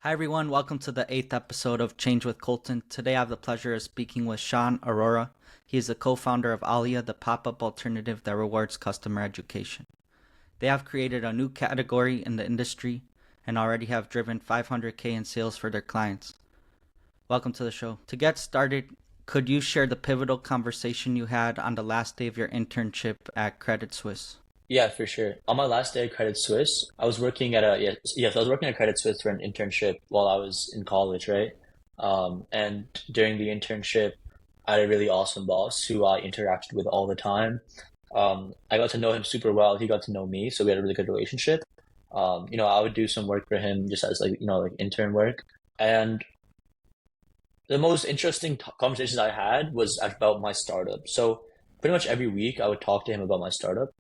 Hi, everyone. Welcome to the eighth episode of Change with Colton. Today, I have the pleasure of speaking with Shaan Arora. He is the co-founder of Alia, the pop-up alternative that rewards customer education. They have created a new category in the industry and already have driven $500K in sales for their clients. Welcome to the show. To get started, could you share the pivotal conversation you had on the last day of your internship at Credit Suisse? Yeah, for sure. On my last day at Credit Suisse, I was working at I was working at Credit Suisse for an internship while I was in college, right? And during the internship, I had a really awesome boss who I interacted with all the time. I got to know him super well. He got to know me, so we had a really good relationship. I would do some work for him just as like intern work. And the most interesting conversations I had was about my startup. So pretty much every week, I would talk to him about my startup.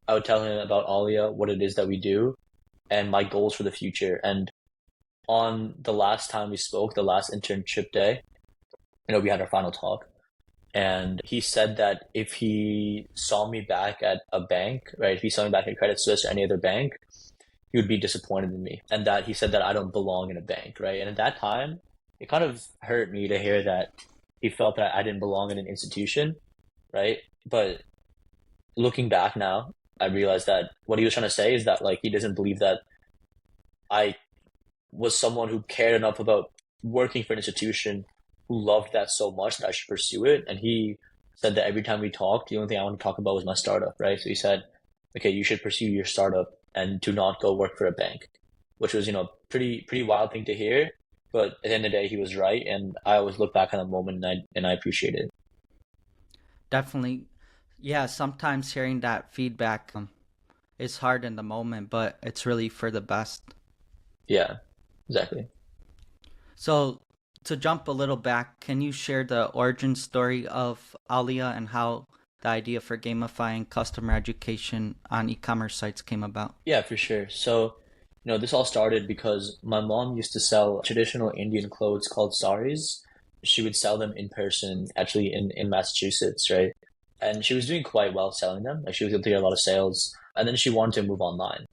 I would tell him about Alia, what it is that we do, and my goals for the future. And on the last time we spoke, the last internship day, we had our final talk. And he said that if he saw me back at a bank, right, if he saw me back at Credit Suisse or any other bank, he would be disappointed in me. And that he said that I don't belong in a bank, right? And at that time, it kind of hurt me to hear that he felt that I didn't belong in an institution, right? But looking back now, I realized that what he was trying to say is that like he doesn't believe that I was someone who cared enough about working for an institution who loved that so much that I should pursue it. And he said that every time we talked, the only thing I wanted to talk about was my startup, right? So he said, okay, you should pursue your startup and do not go work for a bank, which was, pretty wild thing to hear. But at the end of the day, he was right. And I always look back on the moment and I appreciate it. Definitely. Yeah, sometimes hearing that feedback is hard in the moment, but it's really for the best. Yeah, exactly. So, to jump a little back, can you share the origin story of Alia and how the idea for gamifying customer education on e-commerce sites came about? Yeah, for sure. So, this all started because my mom used to sell traditional Indian clothes called saris. She would sell them in person, actually in Massachusetts, right? And she was doing quite well selling them. Like she was able to get a lot of sales. And then she wanted to move online.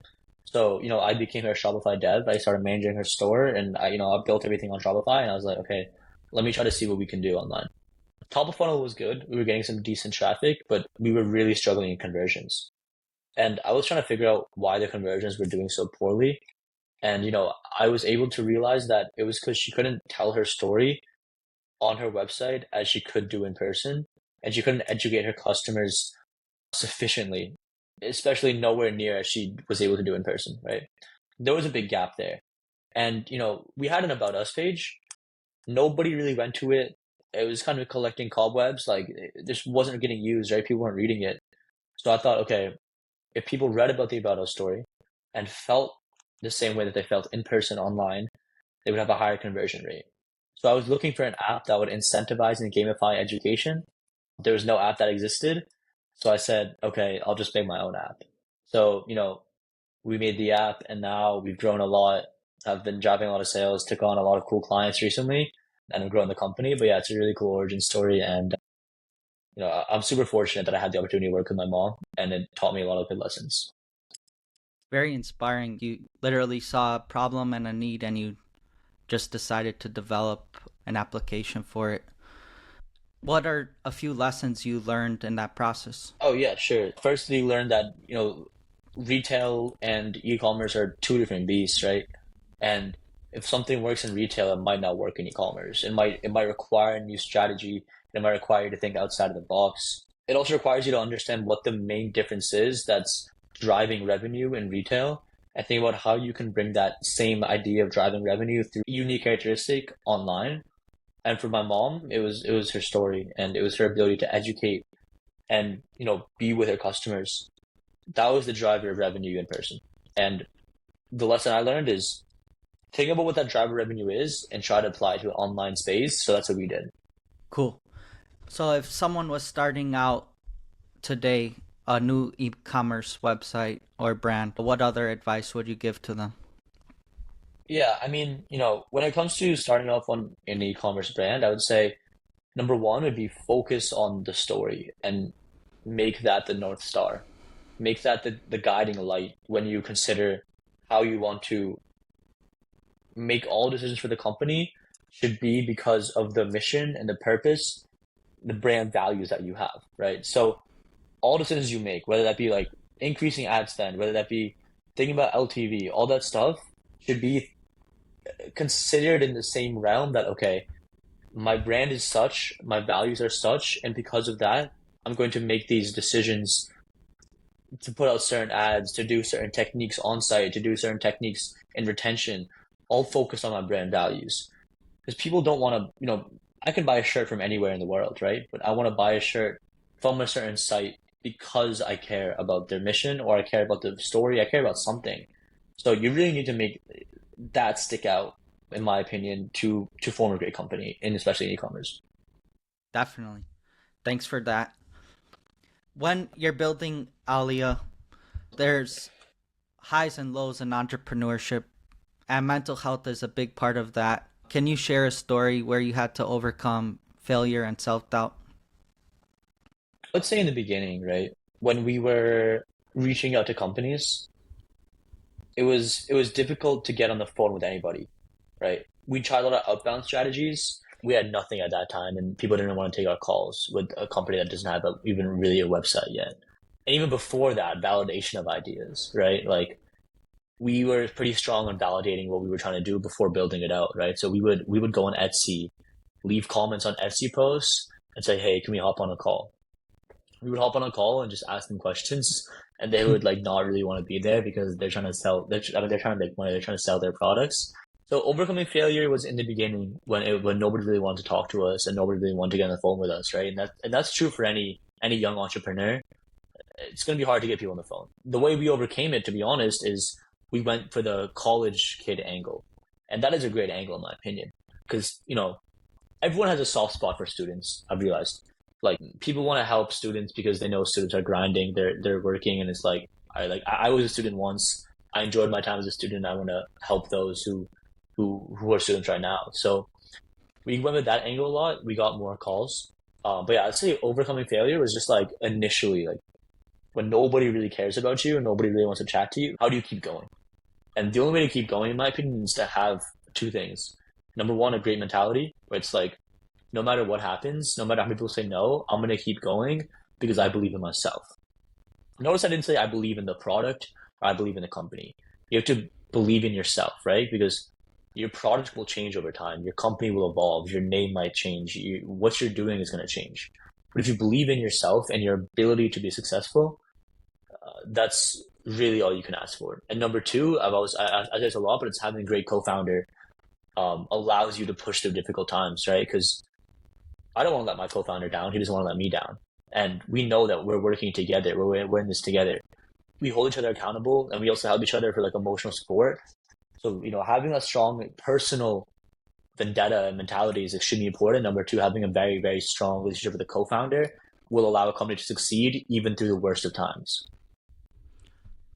So, I became her Shopify dev. I started managing her store and I built everything on Shopify and I was like, okay, let me try to see what we can do online. Top of funnel was good. We were getting some decent traffic, but we were really struggling in conversions. And I was trying to figure out why the conversions were doing so poorly. And, I was able to realize that it was because she couldn't tell her story on her website as she could do in person. And she couldn't educate her customers sufficiently, especially nowhere near as she was able to do in person, right? There was a big gap there. And, we had an About Us page. Nobody really went to it. It was kind of collecting cobwebs. Like, it just wasn't getting used, right? People weren't reading it. So I thought, okay, if people read about the About Us story and felt the same way that they felt in person online, they would have a higher conversion rate. So I was looking for an app that would incentivize and gamify education. There was no app that existed. So I said, okay, I'll just make my own app. So, we made the app and now we've grown a lot. I've been driving a lot of sales, took on a lot of cool clients recently, and I'm growing the company. But yeah, it's a really cool origin story. And, I'm super fortunate that I had the opportunity to work with my mom and it taught me a lot of good lessons. Very inspiring. You literally saw a problem and a need and you just decided to develop an application for it. What are a few lessons you learned in that process? Oh yeah, sure. Firstly, learn that, retail and e-commerce are two different beasts, right? And if something works in retail, it might not work in e-commerce. It might require a new strategy. It might require you to think outside of the box. It also requires you to understand what the main difference is that's driving revenue in retail and think about how you can bring that same idea of driving revenue through unique characteristic online. And for my mom, it was her story and it was her ability to educate and be with her customers. That was the driver of revenue in person. And the lesson I learned is think about what that driver revenue is and try to apply it to an online space. So that's what we did. Cool. So if someone was starting out today, a new e-commerce website or brand, what other advice would you give to them? Yeah, I mean, when it comes to starting off on an e-commerce brand, I would say number one would be focus on the story and make that the North Star. Make that the guiding light when you consider how you want to make all decisions for the company should be because of the mission and the purpose, the brand values that you have, right? So all decisions you make, whether that be like increasing ad spend, whether that be thinking about LTV, all that stuff should be considered in the same realm that, okay, my brand is such, my values are such, and because of that, I'm going to make these decisions to put out certain ads, to do certain techniques on site, to do certain techniques in retention, all focused on my brand values. Because people don't want to, I can buy a shirt from anywhere in the world, right? But I want to buy a shirt from a certain site because I care about their mission or I care about the story, I care about something. So you really need to make that stick out, in my opinion, to form a great company, and especially in e-commerce. Definitely. Thanks for that. When you're building Alia, there's highs and lows in entrepreneurship, and mental health is a big part of that. Can you share a story where you had to overcome failure and self-doubt? Let's say in the beginning, right? When we were reaching out to companies, it was difficult to get on the phone with anybody, right? We tried a lot of outbound strategies. We had nothing at that time, and people didn't want to take our calls with a company that doesn't have even really a website yet. And even before that, validation of ideas, right? Like we were pretty strong on validating what we were trying to do before building it out, right? So we would go on Etsy, leave comments on Etsy posts, and say, "Hey, can we hop on a call?" We would hop on a call and just ask them questions, and they would like not really want to be there because they're trying to sell. They're trying to make money. They're trying to sell their products. So overcoming failure was in the beginning when nobody really wanted to talk to us and nobody really wanted to get on the phone with us, right? And that's true for any young entrepreneur. It's going to be hard to get people on the phone. The way we overcame it, to be honest, is we went for the college kid angle, and that is a great angle in my opinion, because everyone has a soft spot for students. I've realized, like people want to help students because they know students are grinding, they're working, and it's like I was a student once. I enjoyed my time as a student. I want to help those who are students right now. So we went with that angle a lot. We got more calls. But yeah, I'd say overcoming failure was just like initially, like when nobody really cares about you and nobody really wants to chat to you, how do you keep going? And the only way to keep going, in my opinion, is to have two things. Number one, a great mentality, where it's like, no matter what happens, no matter how many people say no, I'm going to keep going because I believe in myself. Notice I didn't say I believe in the product or I believe in the company. You have to believe in yourself, right? Because your product will change over time. Your company will evolve. Your name might change. What you're doing is going to change. But if you believe in yourself and your ability to be successful, that's really all you can ask for. And number two, I say this a lot, but it's having a great co-founder allows you to push through difficult times, right? Because I don't want to let my co-founder down. He doesn't want to let me down. And we know that we're working together. We're in this together. We hold each other accountable, and we also help each other for like emotional support. So, having a strong personal vendetta and mentality is extremely important. Number two, having a very, very strong relationship with the co-founder will allow a company to succeed even through the worst of times.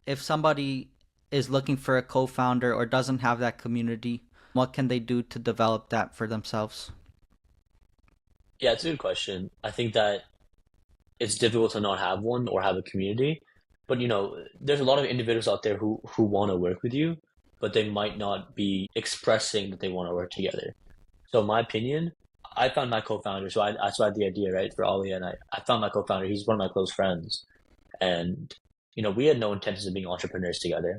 If somebody is looking for a co-founder or doesn't have that community, what can they do to develop that for themselves? Yeah, it's a good question. I think that it's difficult to not have one or have a community, but there's a lot of individuals out there who want to work with you, but they might not be expressing that they want to work together. So in my opinion, I found my co-founder. So that's why I had the idea, right, for Alia, and I found my co-founder. He's one of my close friends, and we had no intentions of being entrepreneurs together.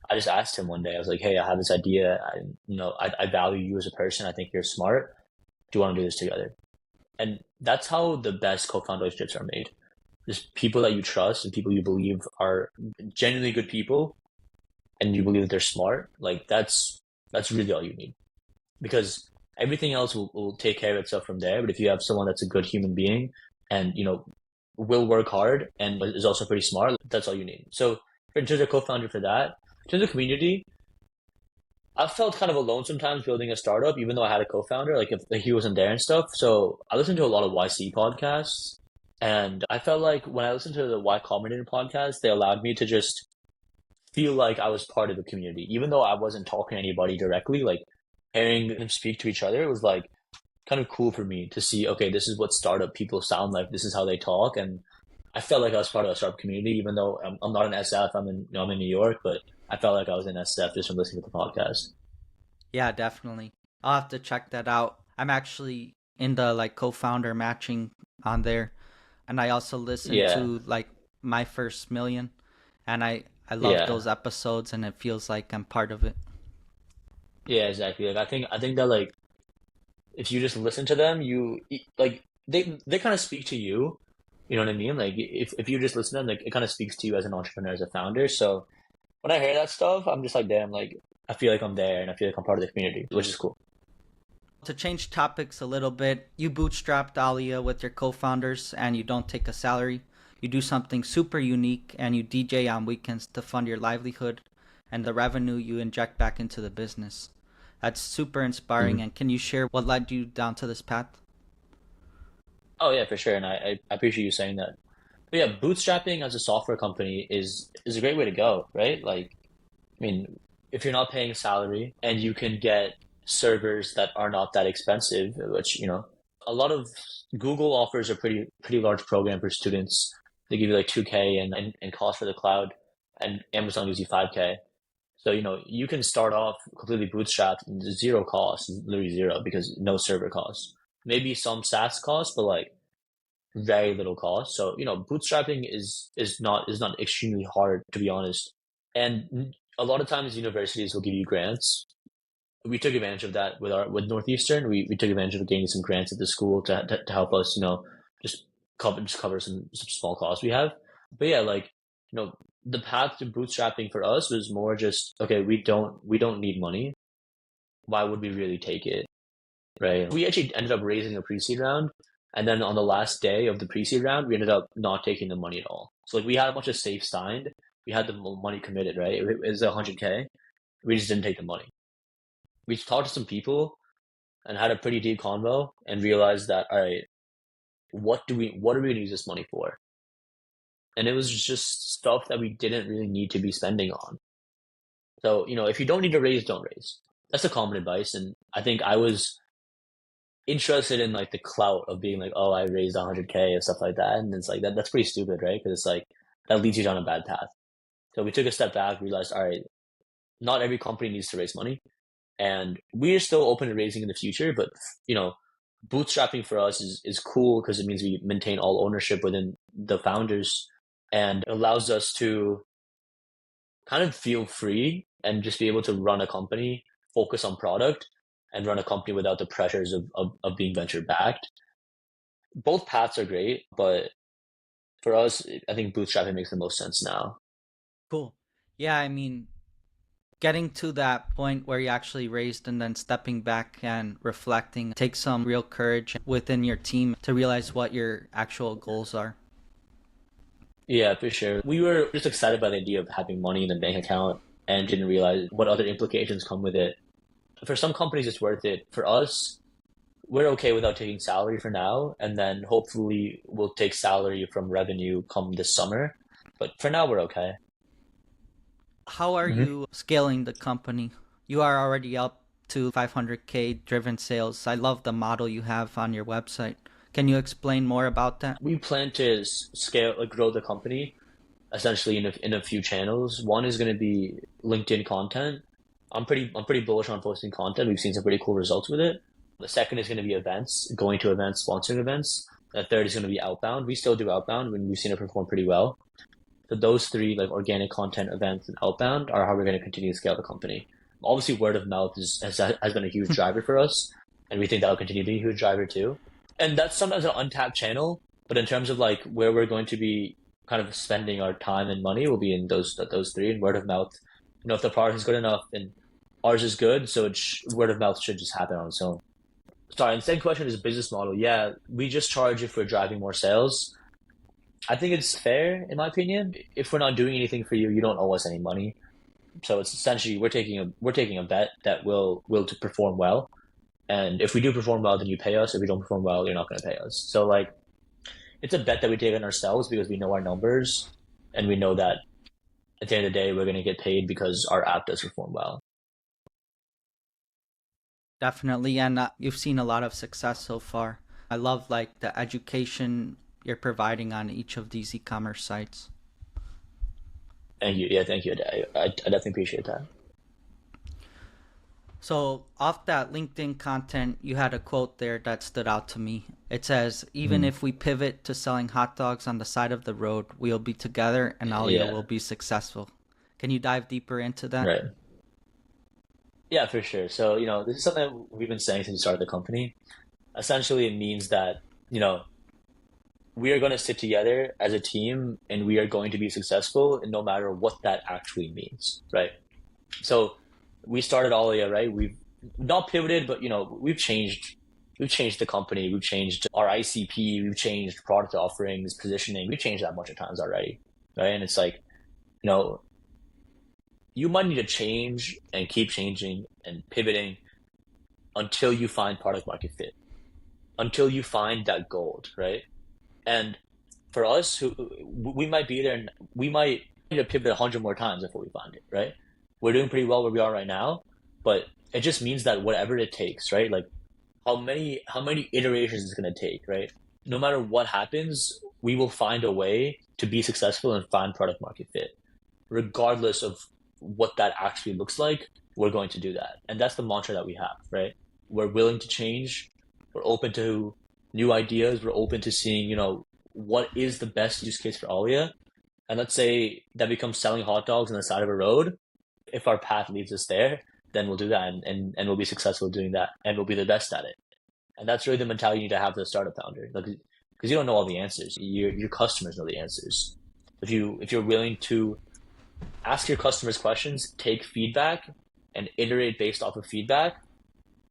I just asked him one day. I was like, "Hey, I have this idea. I value you as a person. I think you're smart. Do you want to do this together?" And that's how the best co-founder relationships are made. Just people that you trust and people you believe are genuinely good people, and you believe that they're smart. Like that's really all you need, because everything else will take care of itself from there. But if you have someone that's a good human being and will work hard and is also pretty smart, that's all you need. So in terms of co-founder for that, in terms of community, I felt kind of alone sometimes building a startup, even though I had a co-founder, like if he wasn't there and stuff. So I listened to a lot of YC podcasts, and I felt like when I listened to the Y Combinator podcast, they allowed me to just feel like I was part of the community, even though I wasn't talking to anybody directly. Like hearing them speak to each other was like kind of cool for me to see, okay, this is what startup people sound like. This is how they talk. And I felt like I was part of a startup community, even though I'm not in SF. I'm in New York, but I felt like I was in SF just from listening to the podcast. Yeah, definitely. I'll have to check that out. I'm actually in the like co-founder matching on there, and I also listen Yeah, to like My First Million, and I love yeah, those episodes, and it feels like I'm part of it. yeah, exactly. Like I think that like if you just listen to them, like they kind of speak to you. You know what I mean? Like if you just listen to them, like it kind of speaks to you as an entrepreneur, as a founder. So when I hear that stuff, I'm just like, damn, like I feel like I'm there and I feel like I'm part of the community, which is cool. To change topics a little bit, you bootstrapped Alia with your co-founders, and you don't take a salary. You do something super unique, and you DJ on weekends to fund your livelihood, and the revenue you inject back into the business. That's super inspiring. Mhm. And can you share what led you down to this path? Oh yeah, for sure. And I appreciate you saying that. But yeah, bootstrapping as a software company is a great way to go, right? Like, I mean, if you're not paying a salary and you can get servers that are not that expensive, which, a lot of Google offers a pretty large program for students. They give you like 2K and cost for the cloud, and Amazon gives you 5K. So, you can start off completely bootstrapped, zero cost, literally zero, because no server costs. Maybe some SaaS costs, but like very little cost. So, bootstrapping is not extremely hard, to be honest. And a lot of times universities will give you grants. We took advantage of that with Northeastern. We took advantage of getting some grants at the school to help us, just cover some small costs we have. But yeah, like, the path to bootstrapping for us was more just, okay, we don't need money. Why would we really take it? Right. We actually ended up raising a pre-seed round, and then on the last day of the pre-seed round, we ended up not taking the money at all. So like we had a bunch of safes signed, we had the money committed, right? It was 100K. We just didn't take the money. We talked to some people and had a pretty deep convo and realized that, all right, what are we gonna use this money for? And it was just stuff that we didn't really need to be spending on. So, if you don't need to raise, don't raise. That's the common advice. And I think I was interested in like the clout of being like, oh, I raised 100K and stuff like that, and it's like that's pretty stupid, right? Because it's like that leads you down a bad path. So we took a step back, realized, all right, not every company needs to raise money, and we are still open to raising in the future. But you know, bootstrapping for us is cool because it means we maintain all ownership within the founders, and it allows us to kind of feel free and just be able to run a company, focus on product, and run a company without the pressures of being venture backed. Both paths are great, but for us, I think bootstrapping makes the most sense now. Cool. Yeah, I mean, getting to that point where you actually raised and then stepping back and reflecting takes some real courage within your team to realize what your actual goals are. Yeah, for sure. We were just excited by the idea of having money in the bank account and didn't realize what other implications come with it. For some companies, it's worth it. For us, we're okay without taking salary for now, and then hopefully we'll take salary from revenue come this summer. But for now, we're okay. How are Mhm. you scaling the company? You are already up to 500K driven sales. I love the model you have on your website. Can you explain more about that? We plan to scale, like, grow the company essentially in a few channels. One is going to be LinkedIn content. I'm pretty bullish on posting content. We've seen some pretty cool results with it. The second is going to be events, going to events, sponsoring events. The third is going to be outbound. We still do outbound when we've seen it perform pretty well. So those three, like organic content, events, and outbound, are how we're going to continue to scale the company. Obviously, word of mouth has been a huge driver for us, and we think that'll continue to be a huge driver too. And that's sometimes an untapped channel, but in terms of like where we're going to be kind of spending our time and money, will be in those three. And word of mouth, if the product is good enough and ours is good, so word of mouth should just happen on its own. Sorry, and the second question is business model. Yeah, we just charge if we're driving more sales. I think it's fair, in my opinion. If we're not doing anything for you, you don't owe us any money. So it's essentially we're taking a bet that will to perform well. And if we do perform well, then you pay us. If we don't perform well, you're not going to pay us. So like it's a bet that we take on ourselves because we know our numbers and we know that at the end of the day we're going to get paid because our app does perform well. Definitely, and you've seen a lot of success so far. I love like the education you're providing on each of these e-commerce sites. Thank you. Yeah, thank you. I definitely appreciate that. So, off that LinkedIn content, you had a quote there that stood out to me. It says, even Mhm. if we pivot to selling hot dogs on the side of the road, we'll be together and Alia Yeah, will be successful. Can you dive deeper into that? right. Yeah, for sure. So, this is something we've been saying since we started the company. Essentially, it means that, you know, we are going to sit together as a team and we are going to be successful, and no matter what that actually means, right? So we started Alia, right? We've not pivoted, but we've changed the company, we've changed our ICP, we've changed product offerings, positioning, we've changed that a bunch of times already, right? And it's like, you know, you might need to change and keep changing and pivoting until you find product market fit, until you find that gold, right? And for us, who we might be there, and we might need to pivot 100 more times before we find it, right? We're doing pretty well where we are right now, but it just means that whatever it takes, right? Like how many iterations it's going to take, right? No matter what happens, we will find a way to be successful and find product market fit, regardless of what that actually looks like. We're going to do that, and that's the mantra that we have, right? We're willing to change. We're open to new ideas. We're open to seeing, what is the best use case for Alia. And let's say that becomes selling hot dogs on the side of a road. If our path leads us there, then we'll do that, and we'll be successful doing that, and we'll be the best at it. And that's really the mentality you need to have as a startup founder. Like, because you don't know all the answers. Your customers know the answers. If you're willing to ask your customers questions, take feedback, and iterate based off of feedback,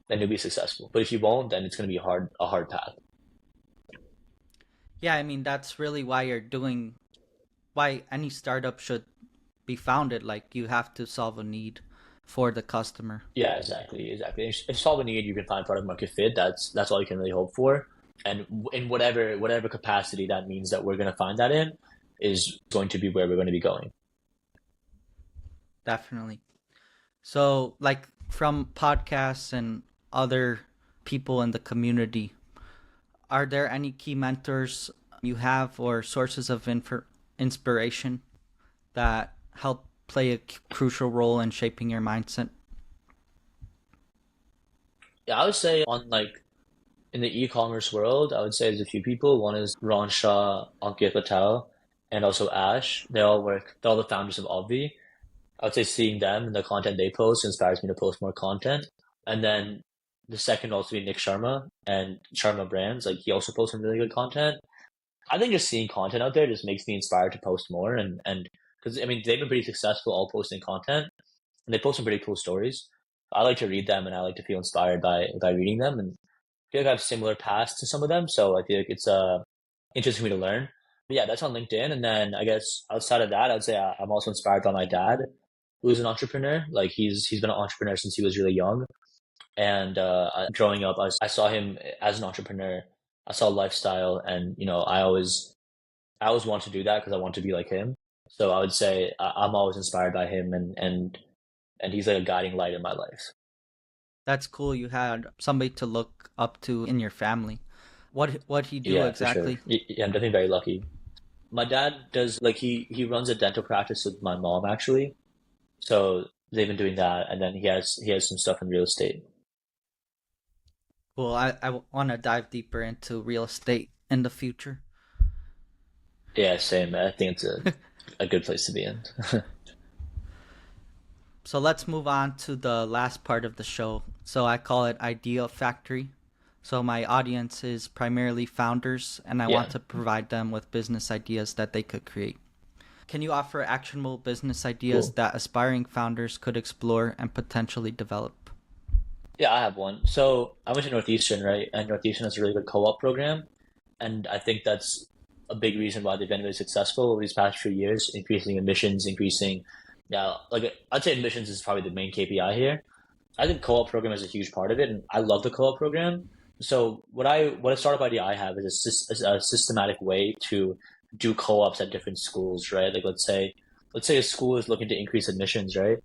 then you'll be successful. But if you won't, then it's going to be a hard path. Yeah, I mean, that's really why any startup should be founded. Like, you have to solve a need for the customer. Yeah, exactly, exactly. If you solve a need, you can find product market fit. That's all you can really hope for. And in whatever capacity that means that we're going to find that in is going to be where we're going to be going. Definitely. So, like, from podcasts and other people in the community, are there any key mentors you have or sources of inspiration that help play a crucial role in shaping your mindset? Yeah, I would say on like in the e-commerce world, I would say there's a few people. One is Ron Shah, Ankit Patel, and also Ash. They're all the founders of Obvi. I would say seeing them and the content they post inspires me to post more content. And then the second also be Nick Sharma and Sharma Brands. Like he also posts some really good content. I think just seeing content out there just makes me inspired to post more, and because I mean they've been pretty successful all posting content, and they post some pretty cool stories. I like to read them and I like to feel inspired by reading them, and I feel like I have similar paths to some of them, so I feel like it's interesting for me to learn. But yeah, that's on LinkedIn, and then I guess outside of that, I'd say I'm also inspired by my dad, who's an entrepreneur. Like he's been an entrepreneur since he was really young, and growing up, I saw him as an entrepreneur. I saw lifestyle, and I always want to do that because I want to be like him. So I would say I'm always inspired by him, and he's like a guiding light in my life. That's cool. You had somebody to look up to in your family. What he do Yeah, for sure. exactly? Yeah, I'm definitely very lucky. My dad does like he runs a dental practice with my mom actually. So they've been doing that, and then he has some stuff in real estate. Well, I want to dive deeper into real estate in the future. Yeah, same. I think it's a good place to be in. So let's move on to the last part of the show. So I call it Idea Factory. So my audience is primarily founders, and I Yeah. want to provide them with business ideas that they could create. Can you offer actionable business ideas Cool. that aspiring founders could explore and potentially develop? Yeah, I have one. So I went to Northeastern, right? And Northeastern has a really good co-op program. And I think that's a big reason why they've been really successful over these past few years, increasing admissions, increasing, yeah, like I'd say admissions is probably the main KPI here. I think co-op program is a huge part of it, and I love the co-op program. So what a startup idea I have is a systematic way to do co-ops at different schools, right? Like let's say a school is looking to increase admissions, right?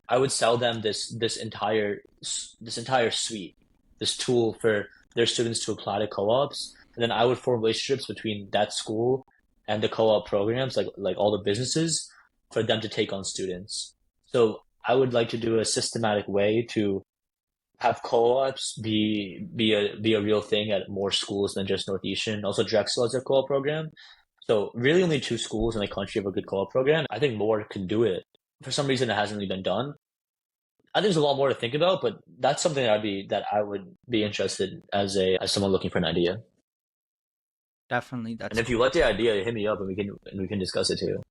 I would sell them this entire suite, this tool for their students to apply to co-ops, and then I would form relationships between that school and the co-op programs, like all the businesses, for them to take on students. So I would like to do a systematic way to have co-ops be a real thing at more schools than just Northeastern. Also, Drexel has a co-op program. So really only two schools in the country have a good co-op program. I think more can do it. For some reason, it hasn't really been done. I think there's a lot more to think about, but that's something that I would be interested as someone looking for an idea. Definitely, And that's if you cool. like the idea, hit me up and we can discuss it too.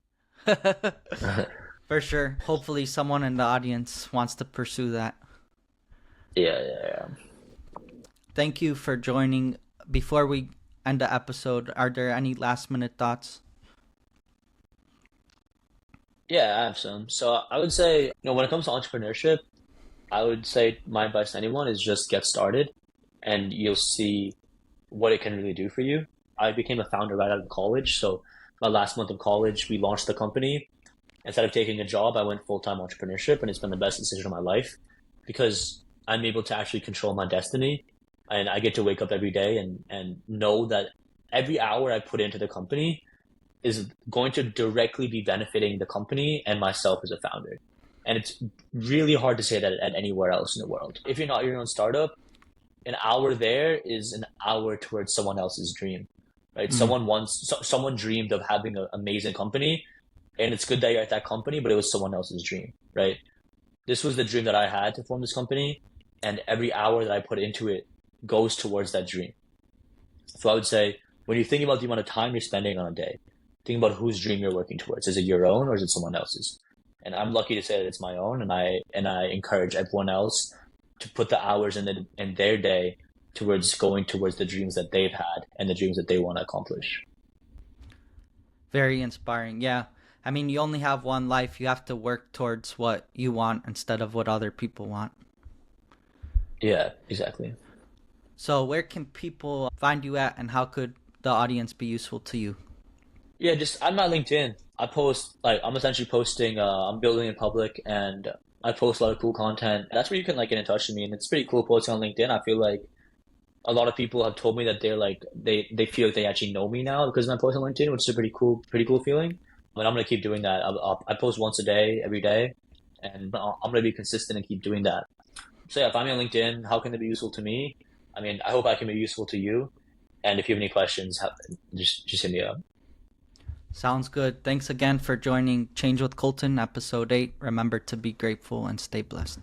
For sure. Hopefully, someone in the audience wants to pursue that. Yeah, yeah, yeah. Thank you for joining. Before we end the episode, are there any last minute thoughts? Yeah, I have some. So I would say, when it comes to entrepreneurship, I would say my advice to anyone is just get started and you'll see what it can really do for you. I became a founder right out of college. So my last month of college, we launched the company. Instead of taking a job, I went full-time entrepreneurship, and it's been the best decision of my life because I'm able to actually control my destiny, and I get to wake up every day and know that every hour I put into the company is going to directly be benefiting the company and myself as a founder. And it's really hard to say that at anywhere else in the world. If you're not your own startup, an hour there is an hour towards someone else's dream, right? Mm, Someone dreamed of having an amazing company, and it's good that you're at that company, but it was someone else's dream, right? This was the dream that I had to form this company, and every hour that I put into it goes towards that dream. So I would say when you think about the amount of time you're spending on a day, think about whose dream you're working towards. Is it your own or is it someone else's? And I'm lucky to say that it's my own, and I encourage everyone else to put the hours in their day towards going towards the dreams that they've had and the dreams that they want to accomplish. very inspiring. Yeah. I mean, you only have one life. You have to work towards what you want instead of what other people want. Yeah, exactly. So, where can people find you at, and how could the audience be useful to you? Yeah, just I'm not LinkedIn. I post like I'm essentially posting. I'm building in public, and I post a lot of cool content. That's where you can like get in touch with me, and it's pretty cool posting on LinkedIn. I feel like a lot of people have told me that they feel like they actually know me now because I'm posting on LinkedIn, which is a pretty cool feeling. But I'm gonna keep doing that. I post once a day, every day, and I'm gonna be consistent and keep doing that. So yeah, find me on LinkedIn. How can they be useful to me? I mean, I hope I can be useful to you. And if you have any questions, just hit me up. Sounds good. Thanks again for joining Change with Colton, episode 8. Remember to be grateful and stay blessed.